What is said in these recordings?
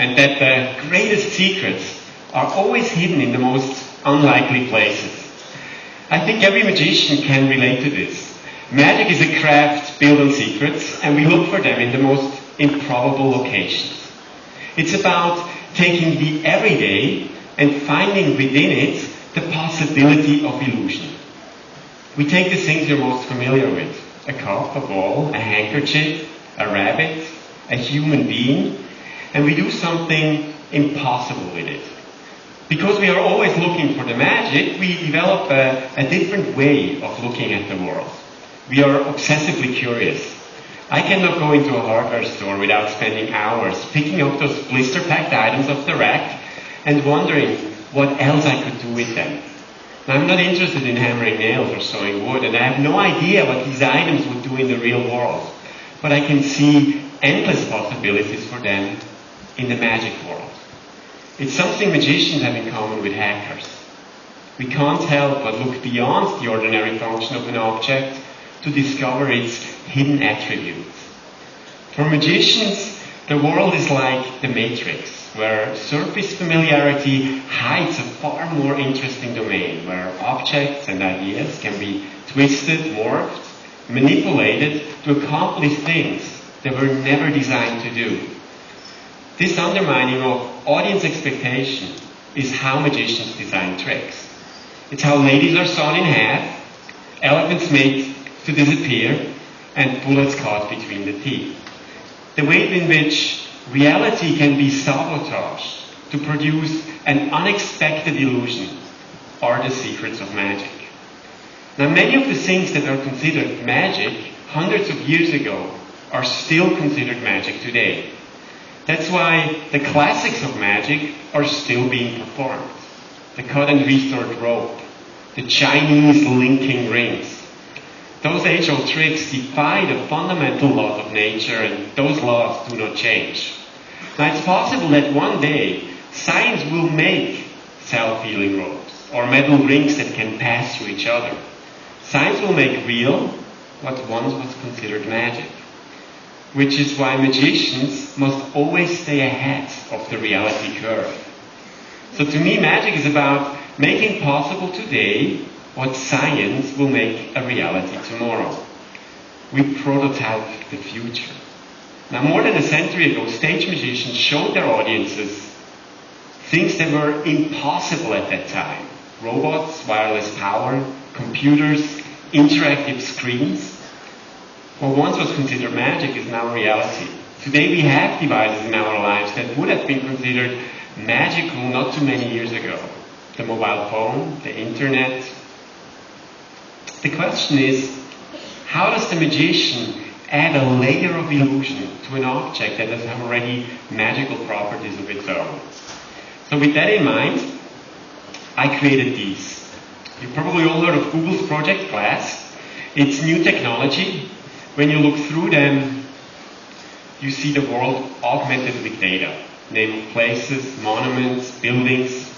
and that the greatest secrets are always hidden in the most unlikely places. I think every magician can relate to this. Magic is a craft built on secrets, and we look for them in the most improbable locations. It's about taking the everyday and finding within it the possibility of illusion. We take the things you're most familiar with: a cup, a ball, a handkerchief, a rabbit, a human being, and we do something impossible with it. Because we are always looking for the magic, we develop a different way of looking at the world. We are obsessively curious. I cannot go into a hardware store without spending hours picking up those blister-packed items off the rack and wondering what else I could do with them. Now, I'm not interested in hammering nails or sawing wood, and I have no idea what these items would do in the real world. But I can see endless possibilities for them in the magic world. It's something magicians have in common with hackers. We can't help but look beyond the ordinary function of an object to discover its hidden attributes. For magicians, the world is like the Matrix, where surface familiarity hides a far more interesting domain, where objects and ideas can be twisted, morphed, manipulated to accomplish things they were never designed to do. This undermining of audience expectation is how magicians design tricks. It's how ladies are sawn in half, elephants made to disappear, and bullets caught between the teeth. The way in which reality can be sabotaged to produce an unexpected illusion are the secrets of magic. Now, many of the things that are considered magic hundreds of years ago are still considered magic today. That's why the classics of magic are still being performed. The cut and restored rope, the Chinese linking rings. Those age-old tricks defy the fundamental laws of nature, and those laws do not change. Now, it's possible that one day science will make self-healing ropes or metal rings that can pass through each other. Science will make real what once was considered magic. Which is why magicians must always stay ahead of the reality curve. So to me, magic is about making possible today what science will make a reality tomorrow. We prototype the future. Now, more than a century ago, stage magicians showed their audiences things that were impossible at that time. Robots, wireless power, computers, interactive screens. What once was considered magic is now reality. Today we have devices in our lives that would have been considered magical not too many years ago. The mobile phone, the internet. The question is, how does the magician add a layer of illusion to an object that has already magical properties of its own? So with that in mind, I created these. You've probably all heard of Google's Project Glass. It's new technology. When you look through them, you see the world augmented with data. Name of places, monuments, buildings,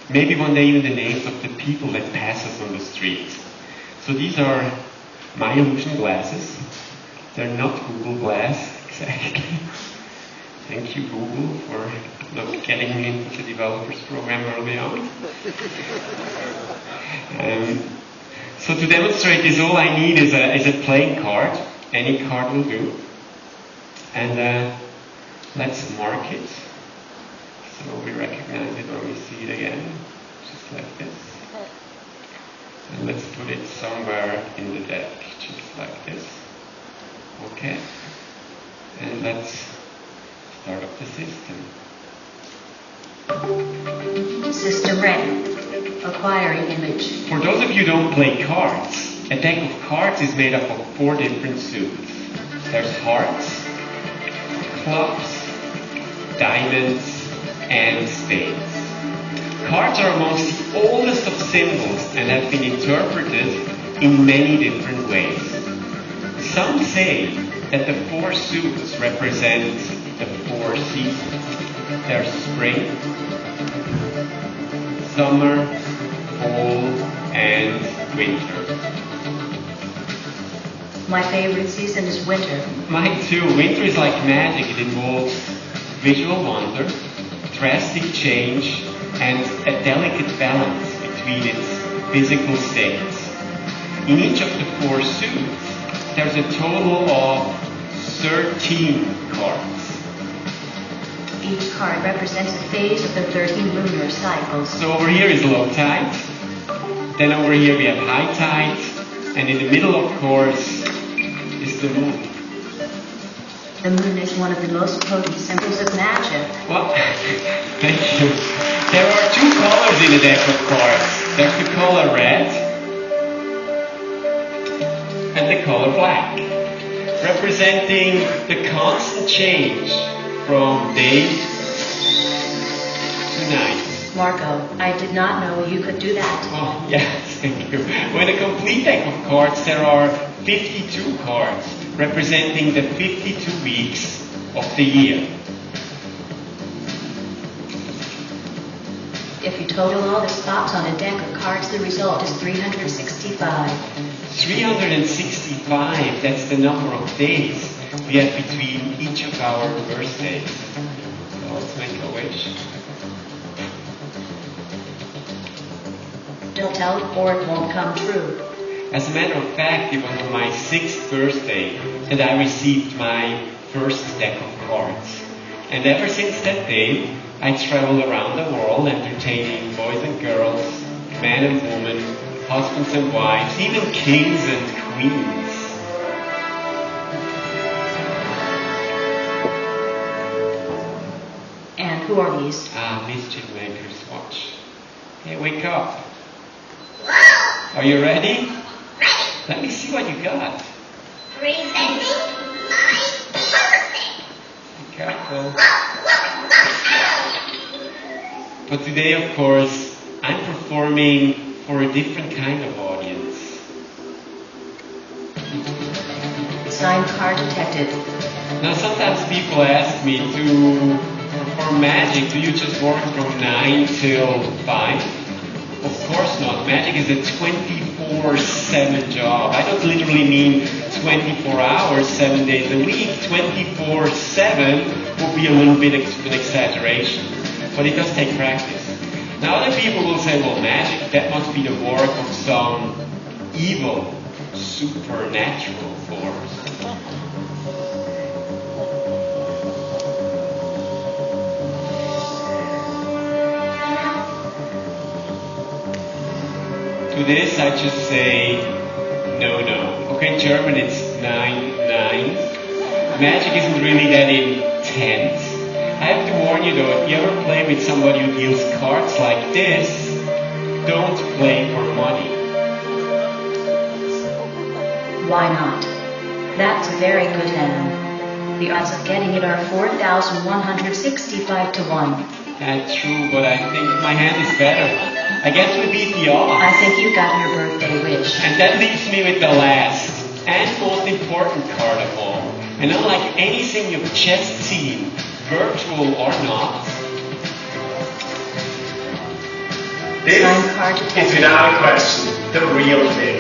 maybe one day even the names of the people that pass us on the street. So these are my illusion glasses. They're not Google Glass, exactly. Thank you, Google, for not getting me into the developers program early on. So to demonstrate this, all I need is a playing card. Any card will do. And let's mark it. So we recognize it when we see it again. Just like this. And let's put it somewhere in the deck. Just like this. Okay. And let's start up the system. System ready. Acquiring image. For those of you who don't play cards, a deck of cards is made up of 4 different suits. There's hearts, clubs, diamonds, and spades. Cards are amongst the oldest of symbols and have been interpreted in many different ways. Some say that the 4 suits represent the 4 seasons. There's spring, summer, fall, and winter. My favorite season is winter. Mine too. Winter is like magic. It involves visual wonder, drastic change, and a delicate balance between its physical states. In each of the 4 suits, there's a total of 13 cards. Each card represents a phase of the 13 lunar cycles. So over here is low tide, then over here we have high tide, and in the middle, of course, is the moon. The moon is one of the most potent symbols of magic. Well, thank you. There are 2 colors in a deck of cards. There's the color red and the color black, representing the constant change from day to night. Marco, I did not know you could do that. Oh, yes, thank you. Well, in a complete deck of cards, there are 52 cards, representing the 52 weeks of the year. If you total all the spots on a deck of cards, the result is 365. 365, that's the number of days we have between each of our birthdays. So let's make a wish. Don't tell or it won't come true. As a matter of fact, it was on my 6th birthday that I received my first deck of cards. And ever since that day, I travel around the world entertaining boys and girls, men and women, husbands and wives, even kings and queens. And who are these? Mischief makers, watch. Hey, wake up. Are you ready? Let me see what you got. Presenting my birthday. Be careful. But today, of course, I'm performing for a different kind of audience. Signed card detected. Now, sometimes people ask me to perform magic. Do you just work from 9 till 5? Of course not. Magic is a 24/7 job. I don't literally mean 24 hours, 7 days a week. 24/7 would be a little bit of an exaggeration. But it does take practice. Now other people will say, well, magic, that must be the work of some evil, supernatural force. To this, I just say, no. Okay, in German it's 9-9. Magic isn't really that intense. I have to warn you though, if you ever play with somebody who deals cards like this, don't play for money. Why not? That's a very good hand. The odds of getting it are 4,165 to 1. That's true, but I think my hand is better. I guess we beat the odds. I think you got your birthday wish. And that leaves me with the last and most important card of all. And unlike anything you've just seen, virtual or not, Signed card this is detected. without a question the real thing.